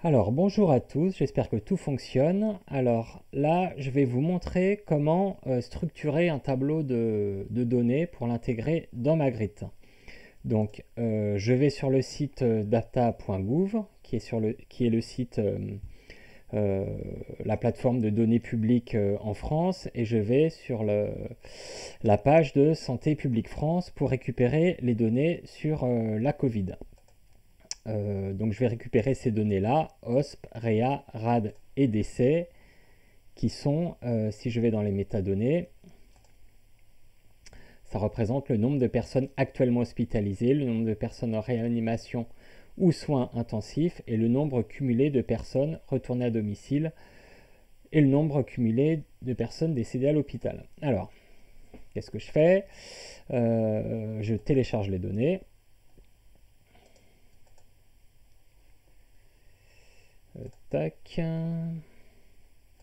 Alors bonjour à tous, j'espère que tout fonctionne. Alors là, je vais vous montrer comment structurer un tableau de données pour l'intégrer dans Magritte. Donc je vais sur le site data.gouv, qui est le site, la plateforme de données publiques en France, et je vais sur la page de Santé publique France pour récupérer les données sur la Covid. Donc je vais récupérer ces données-là, OSP, REA, RAD et décès, qui sont, si je vais dans les métadonnées, ça représente le nombre de personnes actuellement hospitalisées, le nombre de personnes en réanimation ou soins intensifs, et le nombre cumulé de personnes retournées à domicile, et le nombre cumulé de personnes décédées à l'hôpital. Alors, qu'est-ce que je fais? Je télécharge les données. Tac.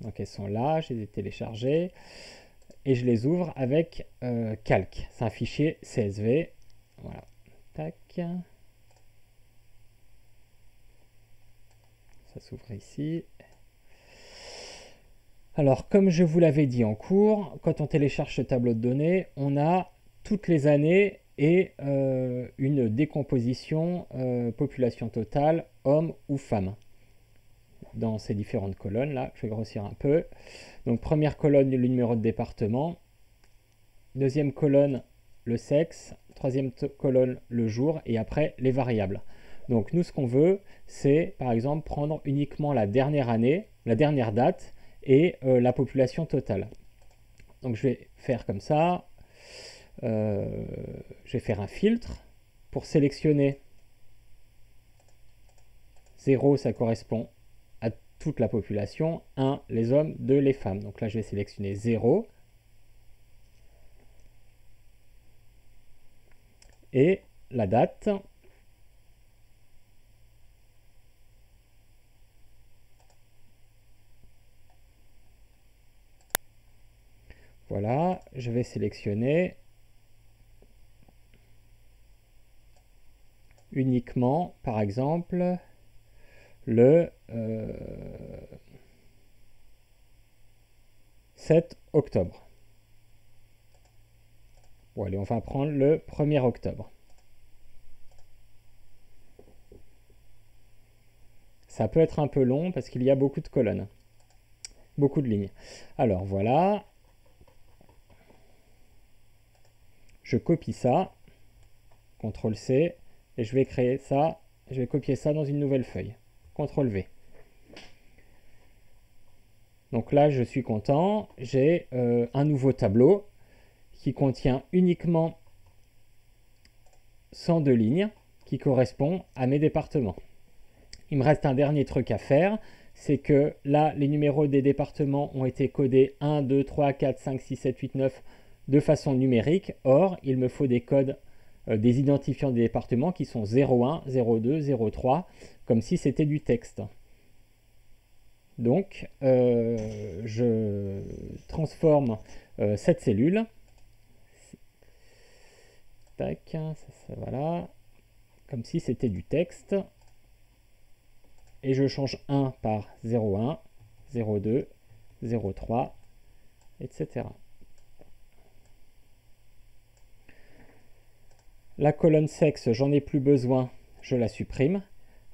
Donc elles sont là, je les ai téléchargées et je les ouvre avec Calc. C'est un fichier CSV. Voilà. Tac. Ça s'ouvre ici. Alors, comme je vous l'avais dit en cours, quand on télécharge ce tableau de données, on a toutes les années et une décomposition population totale, homme ou femme, dans ces différentes colonnes. Là, je vais grossir un peu. Donc, première colonne, le numéro de département. Deuxième colonne, le sexe. Troisième colonne, le jour. Et après, les variables. Donc, nous, ce qu'on veut, c'est, par exemple, prendre uniquement la dernière année, la dernière date, et la population totale. Donc je vais faire comme ça. Je vais faire un filtre pour sélectionner 0, ça correspond à toute la population, 1, les hommes, 2, les femmes. Donc là, je vais sélectionner 0. Et la date. Voilà, je vais sélectionner uniquement, par exemple, le 7 octobre. Bon, allez, on va prendre le 1er octobre. Ça peut être un peu long parce qu'il y a beaucoup de colonnes, beaucoup de lignes. Alors voilà, je copie ça, CTRL-C, et je vais créer ça, je vais copier ça dans une nouvelle feuille, CTRL-V. Donc là, je suis content, j'ai un nouveau tableau qui contient uniquement 102 lignes qui correspond à mes départements. Il me reste un dernier truc à faire, c'est que là, les numéros des départements ont été codés 1, 2, 3, 4, 5, 6, 7, 8, 9 de façon numérique. Or, il me faut des codes, des identifiants des départements qui sont 01, 02, 03, comme si c'était du texte. Donc, je transforme cette cellule. Tac, ça, voilà. Comme si c'était du texte. Et je change 1 par 01, 02, 03, etc. La colonne sexe, j'en ai plus besoin, je la supprime.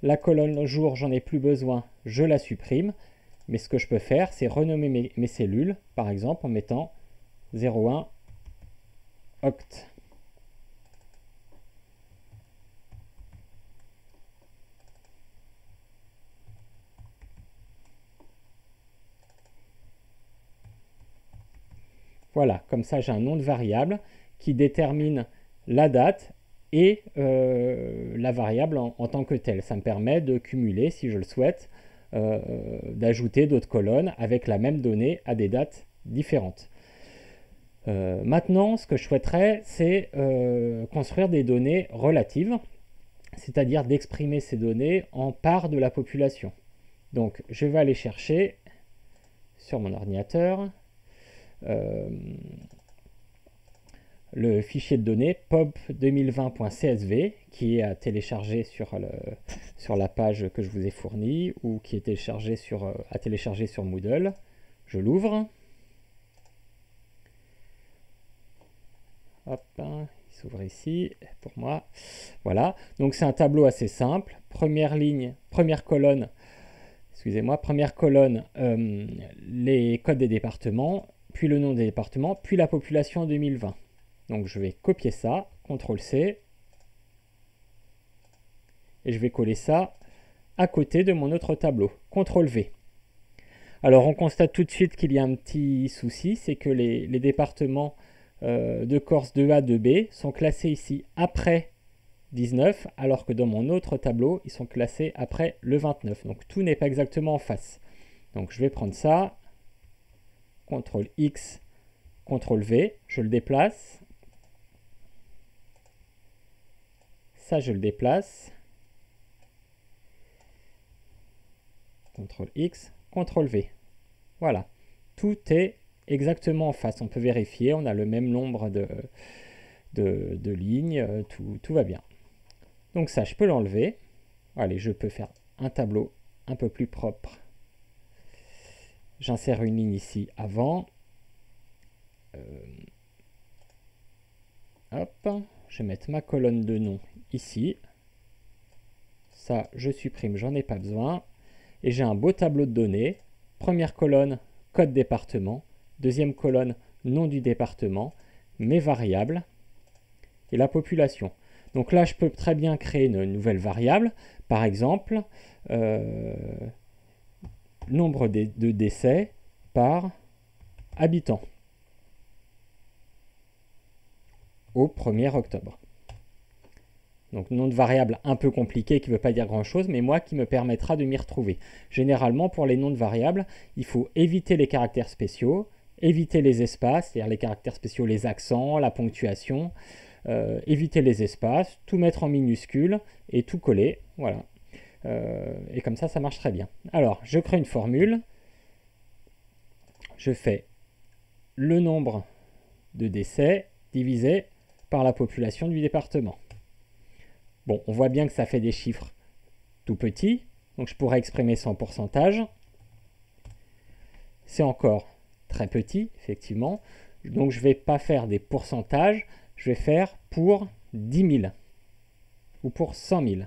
La colonne jour, j'en ai plus besoin, je la supprime. Mais ce que je peux faire, c'est renommer mes cellules, par exemple en mettant 01 oct. Voilà, comme ça j'ai un nom de variable qui détermine la date et la variable en tant que telle. Ça me permet de cumuler, si je le souhaite, d'ajouter d'autres colonnes avec la même donnée à des dates différentes. Maintenant, ce que je souhaiterais, c'est construire des données relatives, c'est-à-dire d'exprimer ces données en part de la population. Donc, je vais aller chercher sur mon ordinateur le fichier de données pop2020.csv qui est à télécharger sur la page que je vous ai fournie ou qui est à télécharger sur Moodle. Je l'ouvre. Hop, il s'ouvre ici pour moi. Voilà, donc c'est un tableau assez simple. Première ligne, première colonne, les codes des départements, puis le nom des départements, puis la population en 2020. Donc je vais copier ça, CTRL-C, et je vais coller ça à côté de mon autre tableau, CTRL-V. Alors on constate tout de suite qu'il y a un petit souci, c'est que les départements de Corse 2A, 2B sont classés ici après 19, alors que dans mon autre tableau, ils sont classés après le 29. Donc tout n'est pas exactement en face. Donc je vais prendre ça, CTRL-X, CTRL-V, je le déplace. Ça, je le déplace. CTRL-X, CTRL-V. Voilà. Tout est exactement en face. On peut vérifier, on a le même nombre de lignes, tout va bien. Donc ça, je peux l'enlever. Allez, je peux faire un tableau un peu plus propre. J'insère une ligne ici avant. Hop, je vais mettre ma colonne de nom ici. Ça, je supprime, j'en ai pas besoin. Et j'ai un beau tableau de données. Première colonne, code département. Deuxième colonne, nom du département. Mes variables. Et la population. Donc là, je peux très bien créer une nouvelle variable. Par exemple, nombre de décès par habitant au 1er octobre. Donc nom de variable un peu compliqué qui ne veut pas dire grand chose, mais moi qui me permettra de m'y retrouver. Généralement pour les noms de variables, il faut éviter les caractères spéciaux, éviter les espaces, c'est-à-dire les caractères spéciaux, les accents, la ponctuation, éviter les espaces, tout mettre en minuscule et tout coller. Voilà. Et comme ça marche très bien. Alors je crée une formule, je fais le nombre de décès divisé par la population du département. Bon, on voit bien que ça fait des chiffres tout petits, donc je pourrais exprimer ça en pourcentage. C'est encore très petit, effectivement, donc je ne vais pas faire des pourcentages, je vais faire pour 10 000 ou pour 100 000.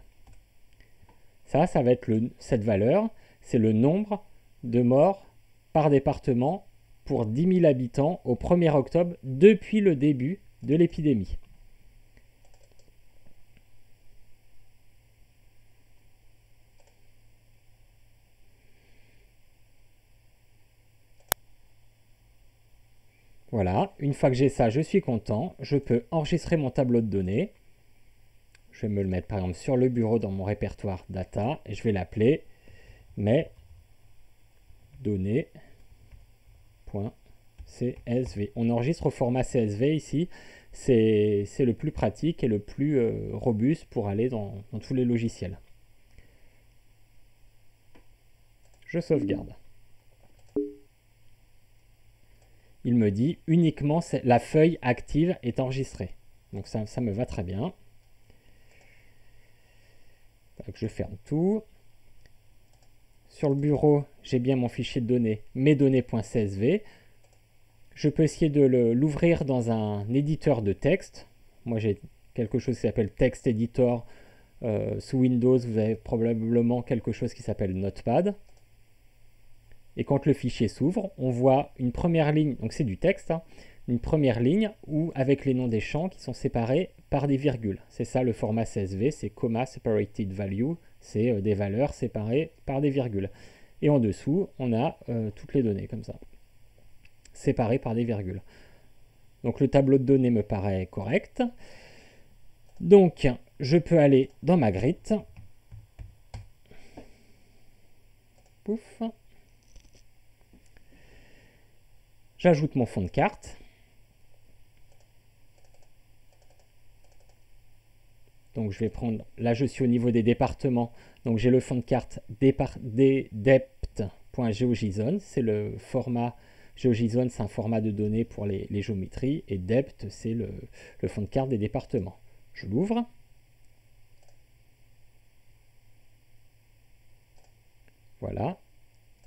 Ça va être cette valeur, c'est le nombre de morts par département pour 10 000 habitants au 1er octobre depuis le début de l'épidémie. Voilà, une fois que j'ai ça, je suis content. Je peux enregistrer mon tableau de données. Je vais me le mettre par exemple sur le bureau dans mon répertoire data et je vais l'appeler mes données.csv. On enregistre au format CSV ici. C'est le plus pratique et le plus robuste pour aller dans tous les logiciels. Je sauvegarde. Il me dit uniquement la feuille active est enregistrée. Donc ça me va très bien. Donc je ferme tout. Sur le bureau, j'ai bien mon fichier de données, mesdonnées.csv. Je peux essayer de l'ouvrir dans un éditeur de texte. Moi j'ai quelque chose qui s'appelle Text Editor. Sous Windows, vous avez probablement quelque chose qui s'appelle Notepad. Et quand le fichier s'ouvre, on voit une première ligne, donc c'est du texte, hein, une première ligne où avec les noms des champs qui sont séparés par des virgules. C'est ça le format CSV, c'est comma separated value, c'est des valeurs séparées par des virgules. Et en dessous, on a toutes les données comme ça, séparées par des virgules. Donc le tableau de données me paraît correct. Donc je peux aller dans ma grid. Pouf. J'ajoute mon fond de carte. Donc je vais prendre, là je suis au niveau des départements, donc j'ai le fond de carte dept.geojson, c'est le format GeoJSON, c'est un format de données pour les géométries. Et Depth, c'est le fond de carte des départements. Je l'ouvre. Voilà.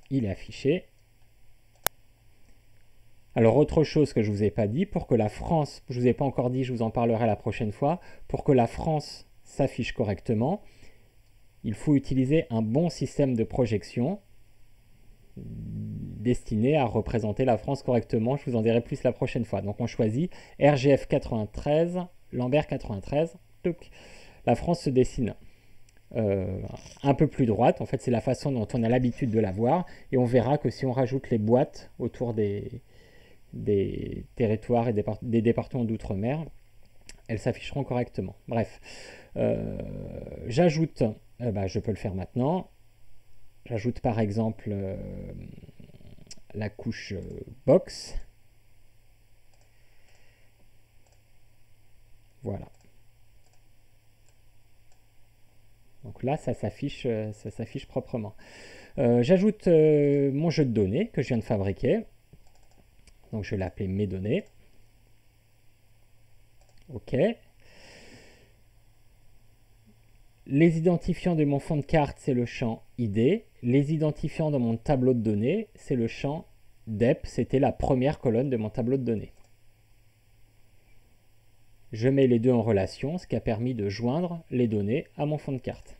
Il est affiché. Alors, autre chose que je ne vous ai pas dit, pour que la France, je ne vous ai pas encore dit, je vous en parlerai la prochaine fois, pour que la France s'affiche correctement, il faut utiliser un bon système de projection destiné à représenter la France correctement. Je vous en dirai plus la prochaine fois. Donc, on choisit RGF 93, Lambert 93. La France se dessine un peu plus droite. En fait, c'est la façon dont on a l'habitude de la voir. Et on verra que si on rajoute les boîtes autour des territoires et des départements d'outre-mer, elles s'afficheront correctement. Bref, j'ajoute, je peux le faire maintenant, j'ajoute par exemple la couche box. Voilà. Donc là, ça s'affiche proprement. J'ajoute mon jeu de données que je viens de fabriquer. Donc je vais l'appeler mes données. OK. Les identifiants de mon fond de carte, c'est le champ ID. Les identifiants dans mon tableau de données, c'est le champ DEP. C'était la première colonne de mon tableau de données. Je mets les deux en relation, ce qui a permis de joindre les données à mon fond de carte.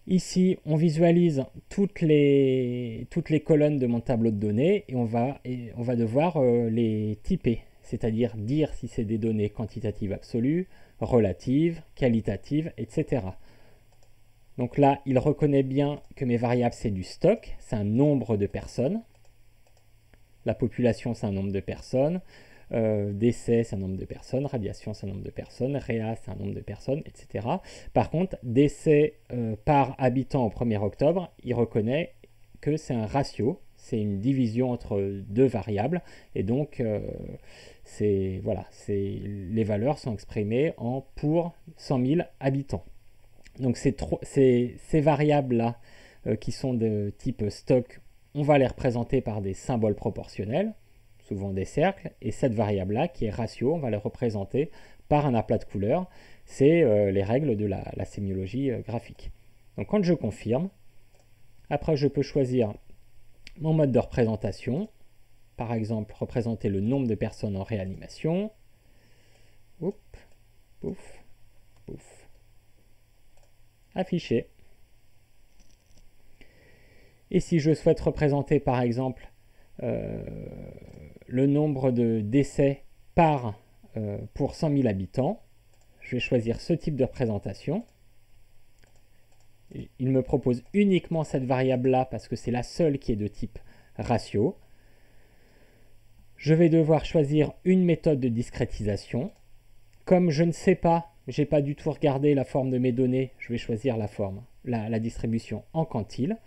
Ici, on visualise toutes les colonnes de mon tableau de données et on va devoir les typer, c'est-à-dire dire si c'est des données quantitatives absolues, relatives, qualitatives, etc. Donc là, il reconnaît bien que mes variables, c'est du stock, c'est un nombre de personnes. La population, c'est un nombre de personnes. Décès, c'est un nombre de personnes, radiation, c'est un nombre de personnes, réa, c'est un nombre de personnes, etc. Par contre, décès par habitant au 1er octobre, il reconnaît que c'est un ratio, c'est une division entre deux variables, et donc les valeurs sont exprimées en pour 100 000 habitants. Donc ces variables-là qui sont de type stock, on va les représenter par des symboles proportionnels, souvent des cercles, et cette variable-là, qui est ratio, on va la représenter par un aplat de couleurs. C'est les règles de la sémiologie graphique. Donc quand je confirme, après je peux choisir mon mode de représentation, par exemple représenter le nombre de personnes en réanimation. Oups, pouf, pouf. Afficher. Et si je souhaite représenter par exemple le nombre de décès pour 100 000 habitants, je vais choisir ce type de représentation. Il me propose uniquement cette variable-là parce que c'est la seule qui est de type ratio. Je vais devoir choisir une méthode de discrétisation. Comme je ne sais pas, je n'ai pas du tout regardé la forme de mes données, je vais choisir la distribution en quantile.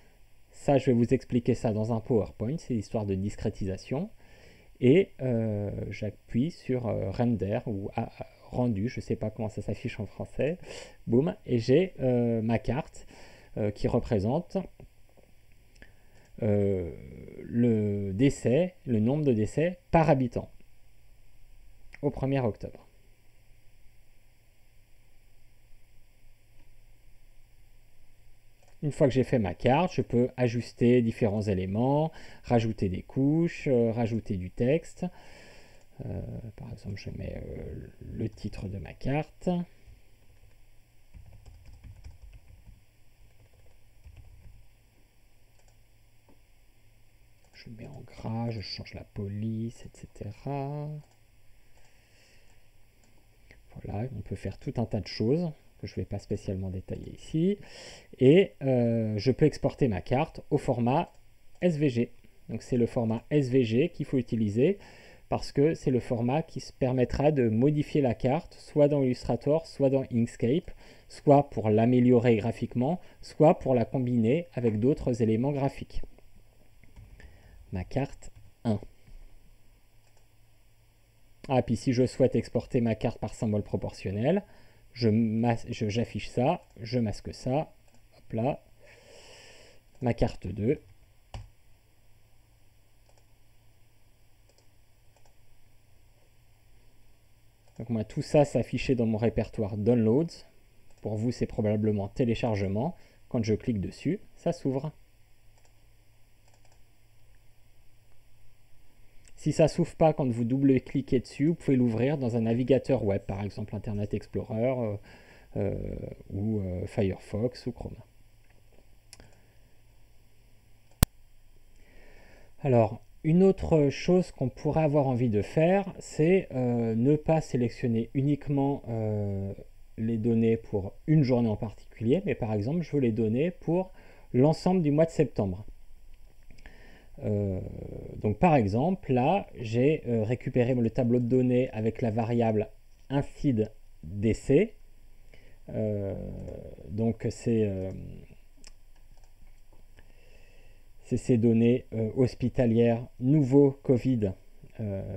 Ça, je vais vous expliquer ça dans un PowerPoint, c'est l'histoire de discrétisation. Et j'appuie sur render ou rendu, je ne sais pas comment ça s'affiche en français. Boum, et j'ai ma carte qui représente le décès, le nombre de décès par habitant au 1er octobre. Une fois que j'ai fait ma carte, je peux ajuster différents éléments, rajouter des couches, rajouter du texte. Par exemple, je mets le titre de ma carte. Je mets en gras, je change la police, etc. Voilà, on peut faire tout un tas de choses que je ne vais pas spécialement détailler ici. Et je peux exporter ma carte au format SVG. Donc c'est le format SVG qu'il faut utiliser parce que c'est le format qui se permettra de modifier la carte, soit dans Illustrator, soit dans Inkscape, soit pour l'améliorer graphiquement, soit pour la combiner avec d'autres éléments graphiques. Ma carte 1. Ah, puis si je souhaite exporter ma carte par symbole proportionnel, j'affiche ça, je masque ça, hop là, ma carte 2. Donc moi, tout ça s'affichait dans mon répertoire Downloads. Pour vous, c'est probablement téléchargement. Quand je clique dessus, ça s'ouvre. Si ça ne s'ouvre pas quand vous double-cliquez dessus, vous pouvez l'ouvrir dans un navigateur web, par exemple Internet Explorer ou Firefox ou Chrome. Alors, une autre chose qu'on pourrait avoir envie de faire, c'est ne pas sélectionner uniquement les données pour une journée en particulier, mais par exemple, je veux les données pour l'ensemble du mois de septembre. Donc par exemple, là, j'ai récupéré le tableau de données avec la variable incide décès. Donc c'est ces données hospitalières nouveau Covid.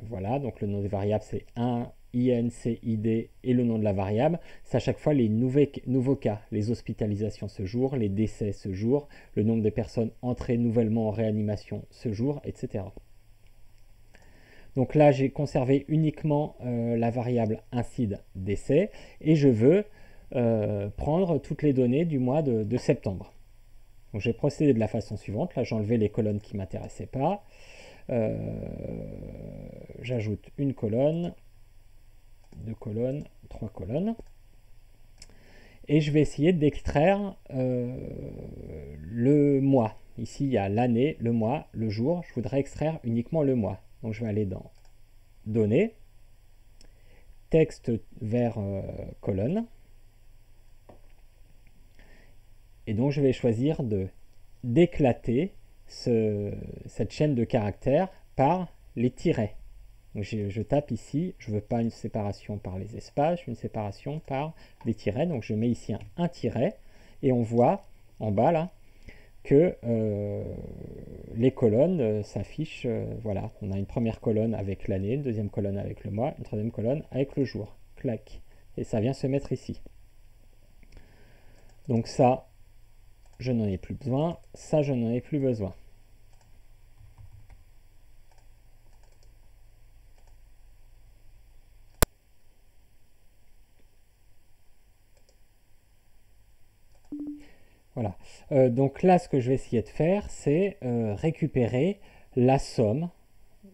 Voilà, donc le nom des variables c'est 1, INCID et le nom de la variable. C'est à chaque fois les nouveaux cas, les hospitalisations ce jour, les décès ce jour, le nombre de personnes entrées nouvellement en réanimation ce jour, etc. Donc là, j'ai conservé uniquement la variable incide décès et je veux prendre toutes les données du mois de septembre. Donc j'ai procédé de la façon suivante. Là, j'ai enlevé les colonnes qui ne m'intéressaient pas. J'ajoute une colonne, 2 colonnes, 3 colonnes. Et je vais essayer d'extraire le mois. Ici, il y a l'année, le mois, le jour. Je voudrais extraire uniquement le mois. Donc je vais aller dans Données, texte vers colonne. Et donc je vais choisir d'éclater cette chaîne de caractères par les tirets. Donc je tape ici, je ne veux pas une séparation par les espaces, je veux une séparation par des tirets. Donc je mets ici un tiret et on voit en bas là que les colonnes s'affichent. Voilà, on a une première colonne avec l'année, une deuxième colonne avec le mois, une troisième colonne avec le jour. Clac. Et ça vient se mettre ici. Donc ça, je n'en ai plus besoin. Ça, je n'en ai plus besoin. Voilà. Donc là, ce que je vais essayer de faire, c'est récupérer la somme,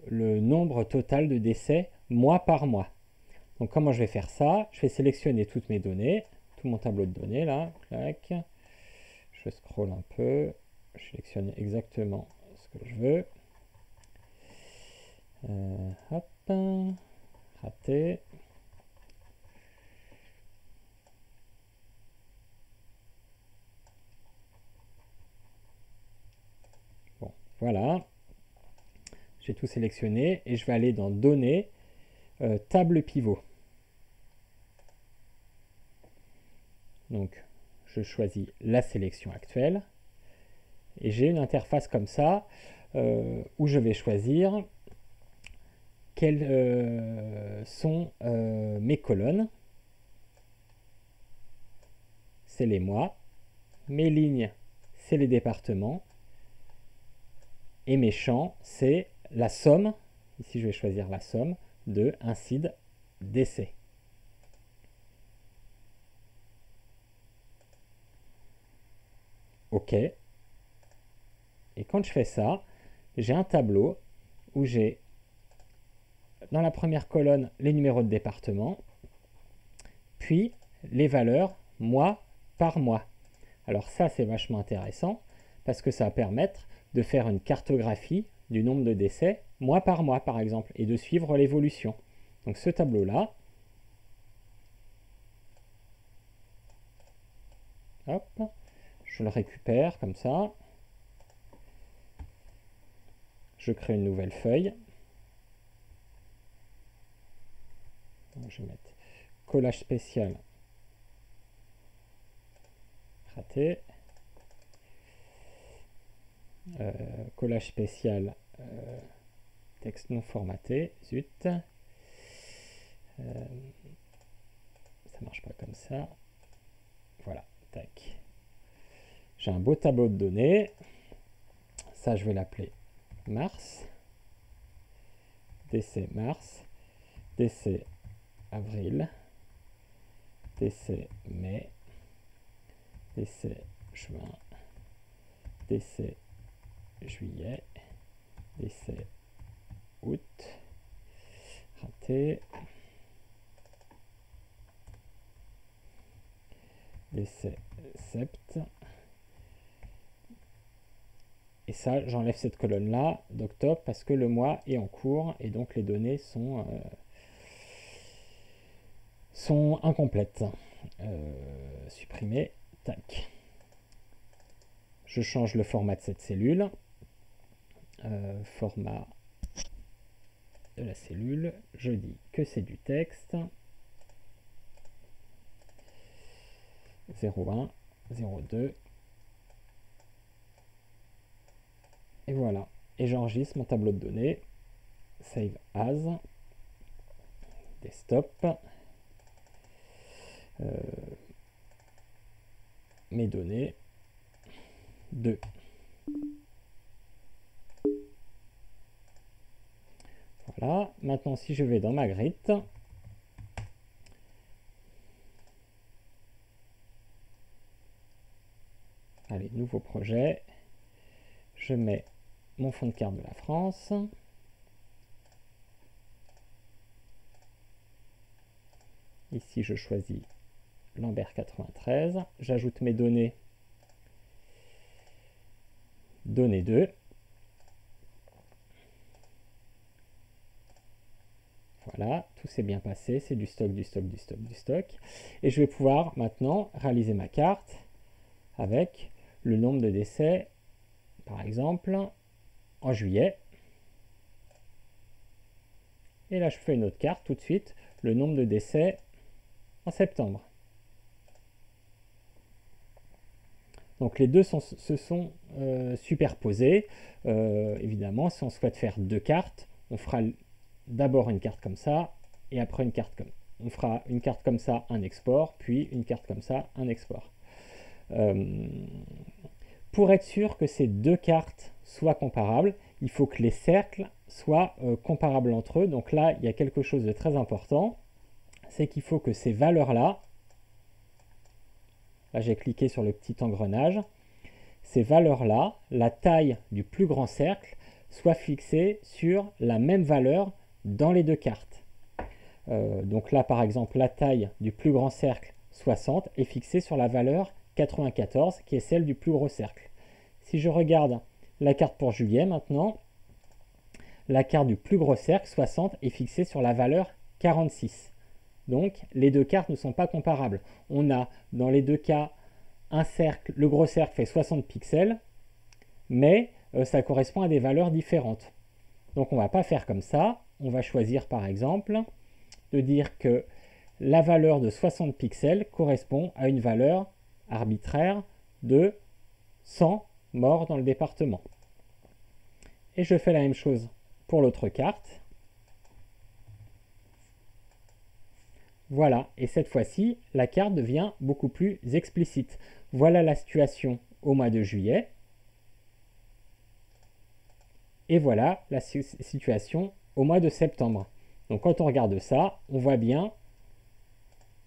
le nombre total de décès mois par mois. Donc comment je vais faire ça? Je vais sélectionner toutes mes données, tout mon tableau de données là. Clac. Je scrolle un peu. Je sélectionne exactement ce que je veux. Hop. Raté. Bon, voilà. J'ai tout sélectionné et je vais aller dans Données, table pivot. Donc, je choisis la sélection actuelle et j'ai une interface comme ça où je vais choisir quelles sont mes colonnes. C'est les mois. Mes lignes, c'est les départements. Et mes champs, c'est la somme. Ici, je vais choisir la somme de incide décès. OK. Et quand je fais ça, j'ai un tableau où j'ai dans la première colonne les numéros de département, puis les valeurs mois par mois. Alors ça, c'est vachement intéressant parce que ça va permettre de faire une cartographie du nombre de décès mois par mois, par exemple, et de suivre l'évolution. Donc ce tableau-là, hop, je le récupère comme ça. Je crée une nouvelle feuille. Je vais mettre collage spécial. Raté. Collage spécial. Texte non formaté. Zut. Ça marche pas comme ça. Voilà. Tac. J'ai un beau tableau de données. Ça, je vais l'appeler mars. Décès mars. Décès avril, DC mai, DC juin, DC juillet, DC août, raté, DC sept. Et ça, j'enlève cette colonne-là d'octobre parce que le mois est en cours et donc les données sont incomplètes. Supprimer, tac. Je change le format de cette cellule. Format de la cellule. Je dis que c'est du texte. 01, 02. Et voilà. Et j'enregistre mon tableau de données. Save as. Desktop. Mes données. 2. Voilà. Maintenant, si je vais dans ma grid, allez, nouveau projet. Je mets mon fond de carte de la France. Ici, je choisis Lambert 93. J'ajoute mes données. Données 2. Voilà, tout s'est bien passé. C'est du stock, du stock, du stock, du stock. Et je vais pouvoir maintenant réaliser ma carte avec le nombre de décès, par exemple, en juillet. Et là, je fais une autre carte tout de suite, le nombre de décès en septembre. Donc les deux se sont superposés. Évidemment, si on souhaite faire deux cartes, on fera d'abord une carte comme ça, et après une carte comme... On fera une carte comme ça, un export, puis une carte comme ça, un export. Pour être sûr que ces deux cartes soient comparables, il faut que les cercles soient comparables entre eux. Donc là, il y a quelque chose de très important, c'est qu'il faut que ces valeurs-là, là j'ai cliqué sur le petit engrenage, ces valeurs-là, la taille du plus grand cercle, soit fixée sur la même valeur dans les deux cartes. Donc là, par exemple, la taille du plus grand cercle, 60, est fixée sur la valeur 94, qui est celle du plus gros cercle. Si je regarde la carte pour juillet maintenant, la carte du plus gros cercle, 60, est fixée sur la valeur 46. Donc, les deux cartes ne sont pas comparables. On a, dans les deux cas, un cercle, le gros cercle fait 60 pixels, mais ça correspond à des valeurs différentes. Donc, on ne va pas faire comme ça. On va choisir, par exemple, de dire que la valeur de 60 pixels correspond à une valeur arbitraire de 100 morts dans le département. Et je fais la même chose pour l'autre carte. Voilà, et cette fois-ci, la carte devient beaucoup plus explicite. Voilà la situation au mois de juillet. Et voilà la situation au mois de septembre. Donc quand on regarde ça, on voit bien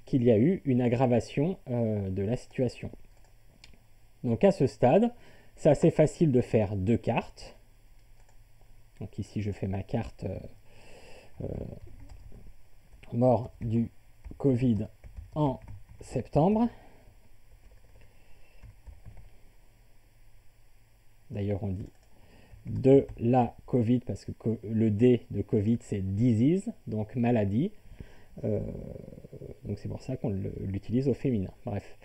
qu'il y a eu une aggravation de la situation. Donc à ce stade, c'est assez facile de faire deux cartes. Donc ici, je fais ma carte mort du Covid en septembre. D'ailleurs, on dit de la Covid parce que le D de Covid, c'est disease, donc maladie. Donc c'est pour ça qu'on l'utilise au féminin. Bref.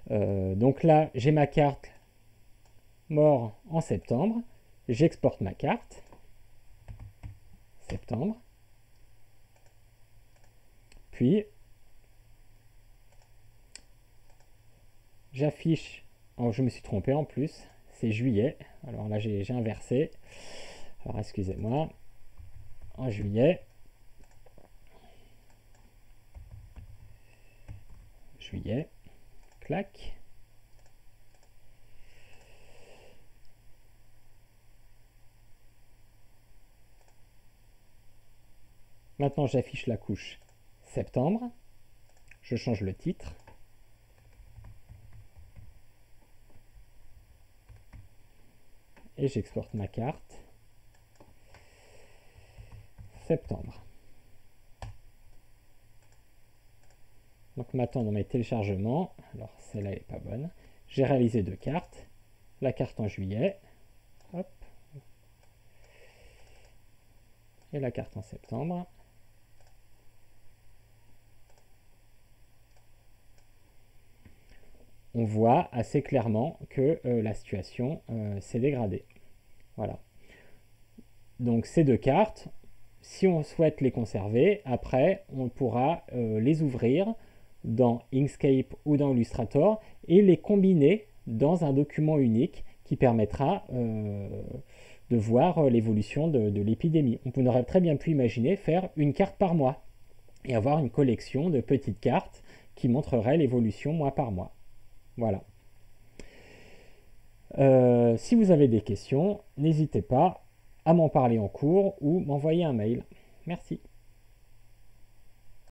Donc là, j'ai ma carte mort en septembre. J'exporte ma carte. Septembre. Puis, j'affiche, oh, je me suis trompé en plus, c'est juillet. Alors là, j'ai inversé. Alors, excusez-moi. En juillet. Juillet. Clac. Maintenant, j'affiche la couche septembre. Je change le titre. Et j'exporte ma carte. Septembre. Donc maintenant dans mes téléchargements, alors celle-là n'est pas bonne, j'ai réalisé 2 cartes. La carte en juillet, hop, et la carte en septembre. On voit assez clairement que la situation s'est dégradée. Voilà. Donc ces 2 cartes, si on souhaite les conserver, après on pourra les ouvrir dans Inkscape ou dans Illustrator et les combiner dans un document unique qui permettra de voir l'évolution de l'épidémie. On aurait très bien pu imaginer faire une carte par mois et avoir une collection de petites cartes qui montreraient l'évolution mois par mois. Voilà. Si vous avez des questions, n'hésitez pas à m'en parler en cours ou m'envoyer un mail. Merci.